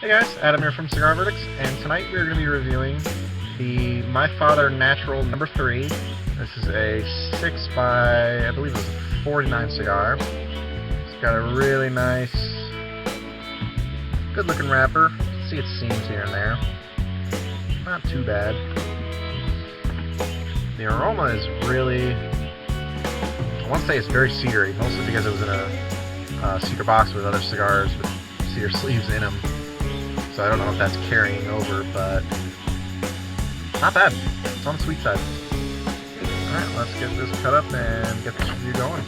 Hey guys, Adam here from Cigar Verdicts, and tonight we're going to be reviewing the My Father Natural number 3. This is a 6 by, I believe it was a 49 cigar. It's got a really nice, good looking wrapper. See its seams here and there. Not too bad. The aroma is really, I want to say it's very cedary, mostly because it was in a cedar box with other cigars with cedar sleeves in them. So I don't know if that's carrying over, but not bad. It's on the sweet side. Alright, let's get this cut up and get this review going.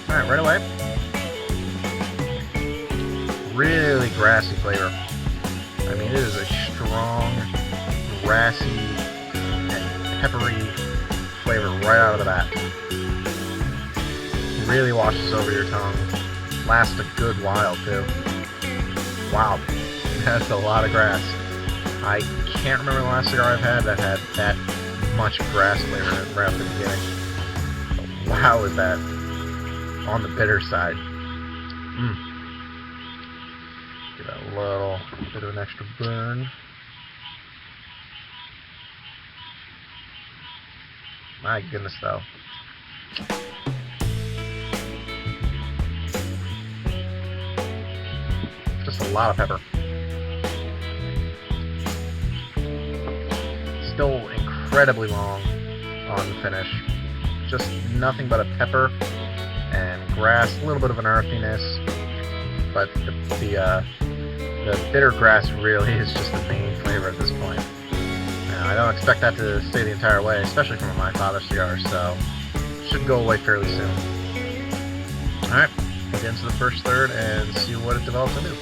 Alright, right away. Really grassy flavor. I mean, it is a strong, grassy, and peppery flavor right out of the bat. Really washes over your tongue. Lasts a good while, too. Wow, that's a lot of grass. I can't remember the last cigar I've had that had that much grass flavor in it right at the beginning. Wow, is that on the bitter side. Give it a little bit of an extra burn. My goodness, though. Just a lot of pepper. Still incredibly long on the finish. Just nothing but a pepper and grass, a little bit of an earthiness, but the bitter grass really is just the main flavor at this point. Now, I don't expect that to stay the entire way, especially from a My Father cigar, so it should go away fairly soon. Alright, we'll get into the first third and see what it develops into.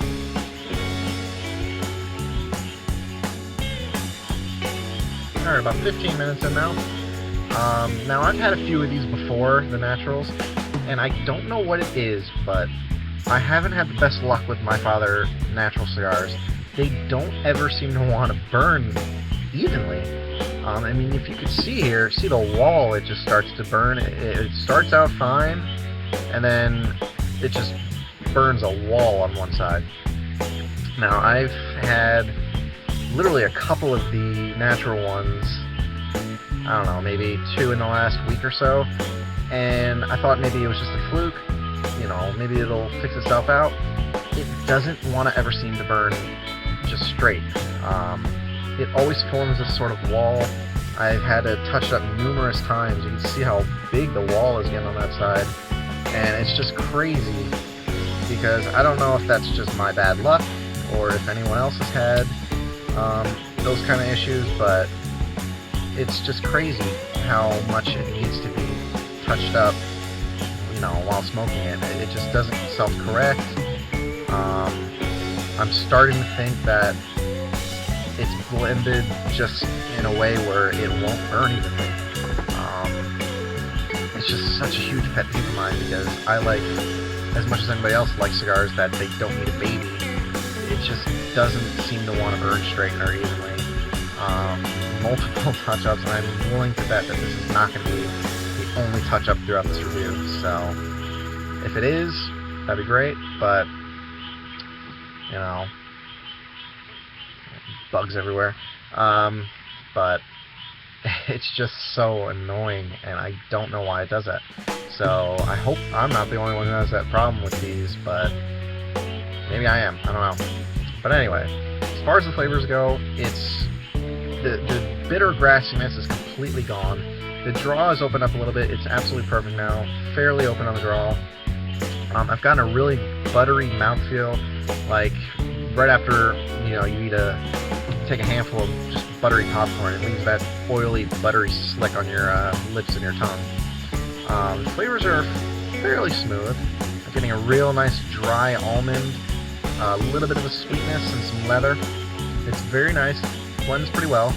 Alright, about 15 minutes in now. Now, I've had a few of these before, the naturals, and I don't know what it is, but I haven't had the best luck with My Father natural cigars. They don't ever seem to want to burn evenly. I mean, if you could see here, see the wall, it just starts to burn. It starts out fine, and then it just burns a wall on one side. Now, I've had literally a couple of the natural ones, I don't know, maybe 2 in the last week or so, and I thought maybe it was just a fluke, you know, maybe it'll fix itself out. It doesn't want to ever seem to burn just straight. It always forms this sort of wall. I've had to touch it up numerous times. You can see how big the wall is getting on that side, and it's just crazy because I don't know if that's just my bad luck or if anyone else has had those kind of issues, but it's just crazy how much it needs to be touched up, you know, while smoking it. It just doesn't self-correct. I'm starting to think that it's blended just in a way where it won't burn evenly. It's just such a huge pet peeve of mine because I like, as much as anybody else likes cigars, that they don't need a baby. It just doesn't seem to want to burn straight or evenly. Multiple touch-ups, and I'm willing to bet that this is not going to be the only touch-up throughout this review. So, if it is, that'd be great, but, you know, bugs everywhere. But it's just so annoying, and I don't know why it does that. So I hope I'm not the only one who has that problem with these, but maybe I am. I don't know. But anyway, as far as the flavors go, it's the bitter grassiness is completely gone. The draw is opened up a little bit. It's absolutely perfect now. Fairly open on the draw. I've gotten a really buttery mouthfeel, like right after you take a handful of just buttery popcorn. It leaves that oily, buttery slick on your lips and your tongue. The flavors are fairly smooth. I'm getting a real nice dry almond, a little bit of a sweetness and some leather. It's very nice. Blends pretty well.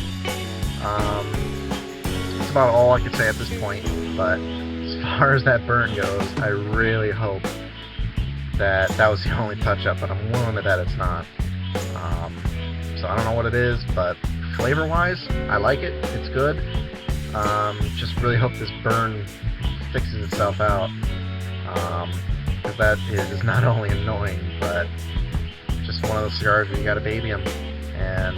That's about all I could say at this point. But as far as that burn goes, I really hope that was the only touch-up, but I'm willing to bet it's not. So I don't know what it is, but flavor-wise, I like it. It's good. Just really hope this burn fixes itself out, because that is not only annoying, but just one of those cigars where you gotta baby them. And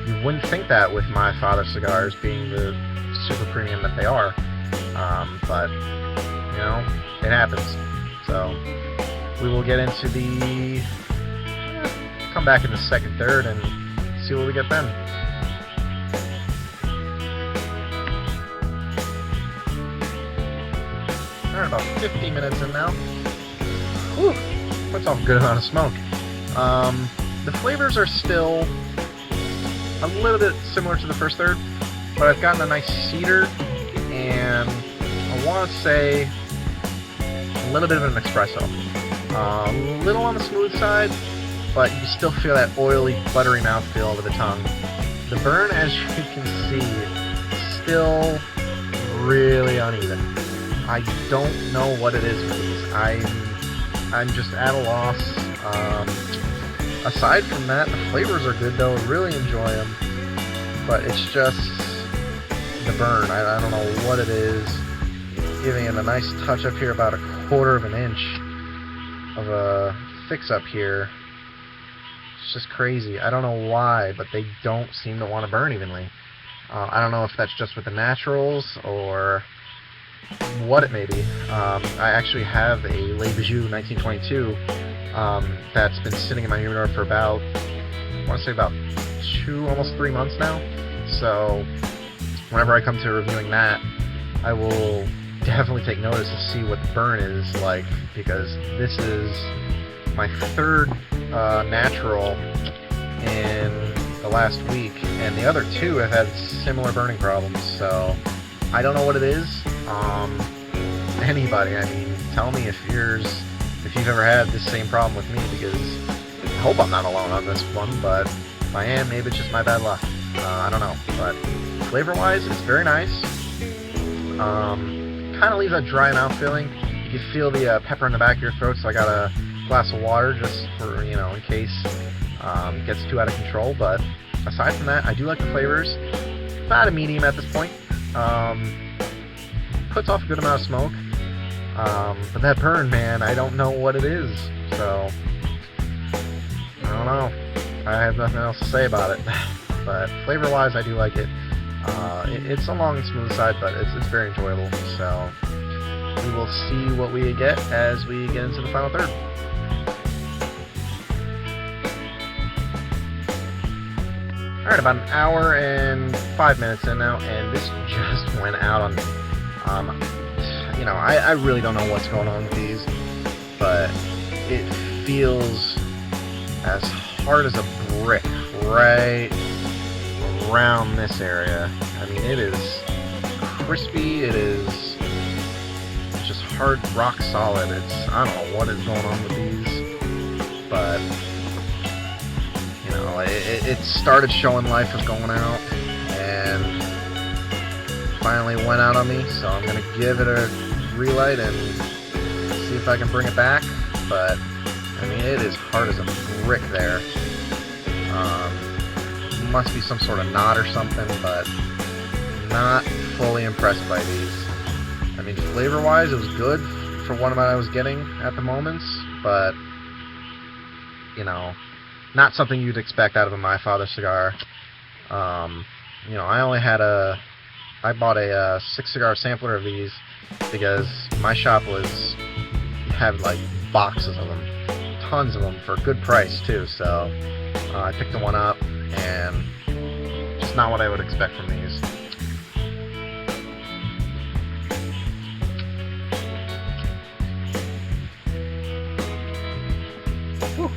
you wouldn't think that with my father's cigars being the super premium that they are, but it happens. So we will get into come back in the second, third, and see what we get then. Alright, about 15 minutes in now. Whew, puts off a good amount of smoke. The flavors are still a little bit similar to the first third, but I've gotten a nice cedar, and I want to say a little bit of an espresso. A little on the smooth side, but you still feel that oily, buttery mouthfeel over the tongue. The burn, as you can see, still really uneven. I don't know what it is for these. I'm just at a loss. Aside from that, the flavors are good though. I really enjoy them, but it's just the burn. I don't know what it is. Giving it a nice touch up here, about 1/4 of an inch of a fix up here. It's just crazy. I don't know why, but they don't seem to want to burn evenly. I don't know if that's just with the naturals or what it may be. I actually have a Le Bijou 1922 that's been sitting in my humidor for about, I want to say about 2, almost 3 months now. So whenever I come to reviewing that, I will definitely take notice to see what the burn is like, because this is my 3rd natural in the last week, and the other 2 have had similar burning problems. So I don't know what it is. Anybody, I mean, tell me if you've ever had this same problem with me, because I hope I'm not alone on this one, but if I am, maybe it's just my bad luck. I don't know, but flavor-wise, it's very nice. Kind of leaves that dry mouth feeling. You can feel the pepper in the back of your throat, so I got a glass of water just for, in case it gets too out of control. But aside from that, I do like the flavors. About a medium at this point. Puts off a good amount of smoke. But that burn, man, I don't know what it is. So, I don't know. I have nothing else to say about it. But flavor-wise, I do like it. It's along the smooth side, but it's very enjoyable. So we will see what we get as we get into the final third. Alright, about 1 hour and 5 minutes in now, and this just went out on me. I really don't know what's going on with these, but it feels as hard as a brick right around this area. I mean, it is crispy, it is just hard, rock solid. I don't know what is going on with these, but it started showing life was going out, and finally went out on me, so I'm gonna give it a relight and see if I can bring it back. But I mean, it is hard as a brick there. Must be some sort of knot or something, but not fully impressed by these. I mean, flavor-wise, it was good for what I was getting at the moments, but not something you'd expect out of a My Father cigar. I bought a 6 cigar sampler of these because my shop had like boxes of them, tons of them for a good price too. So I picked the one up, and just not what I would expect from these. Whew.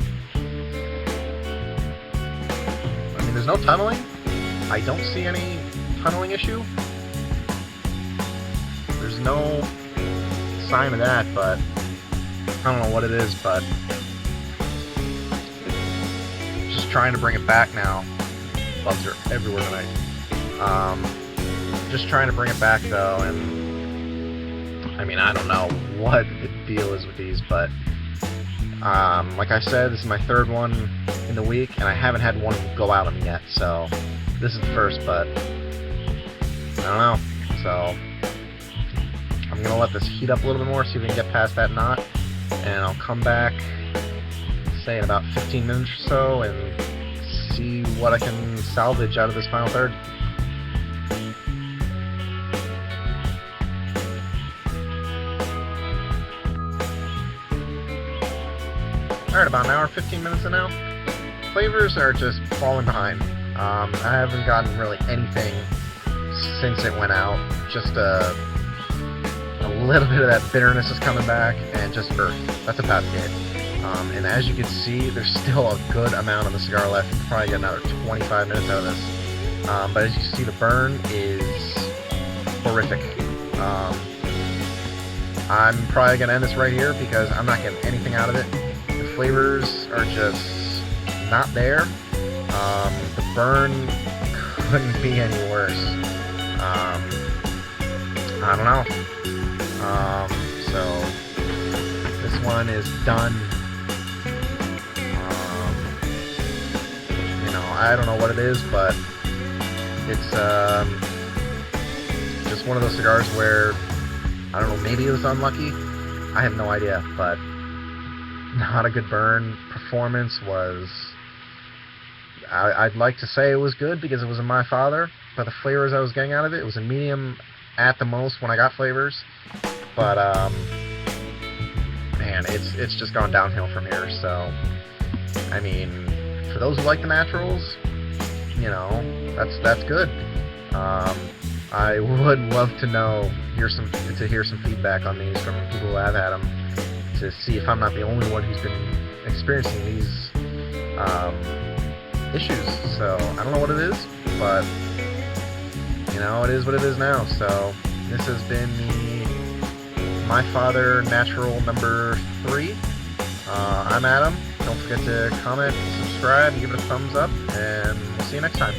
I mean, there's no tunneling. I don't see any tunneling issue. There's no sign of that, but I don't know what it is, but just trying to bring it back now. Bugs are everywhere tonight. Just trying to bring it back though, and I mean, I don't know what the deal is with these, but like I said, this is my third one in the week, and I haven't had one go out on me yet, so this is the first, but I don't know. So I'm gonna let this heat up a little bit more, see if we can get past that knot, and I'll come back, say in about 15 minutes or so, and see what I can salvage out of this final third. Alright, about an hour and 15 minutes in now. Flavors are just falling behind. I haven't gotten really anything since it went out. Just a little bit of that bitterness is coming back, and just earth. That's about it. And as you can see, there's still a good amount of the cigar left. You can probably get another 25 minutes out of this. But as you can see, the burn is horrific. I'm probably going to end this right here because I'm not getting anything out of it. The flavors are just not there. The burn couldn't be any worse. I don't know. So this one is done. I don't know what it is, but it's just one of those cigars where, I don't know, maybe it was unlucky. I have no idea, but not a good burn. Performance was, I'd like to say it was good because it was in my father, but the flavors I was getting out of it was a medium at the most when I got flavors. But man, it's just gone downhill from here. So I mean, for those who like the naturals, that's good. I would love to hear some feedback on these from people who have had them, to see if I'm not the only one who's been experiencing these issues. So I don't know what it is, but it is what it is now. So this has been My Father Natural number 3. I'm Adam. Don't forget to comment, subscribe, give it a thumbs up, and we'll see you next time.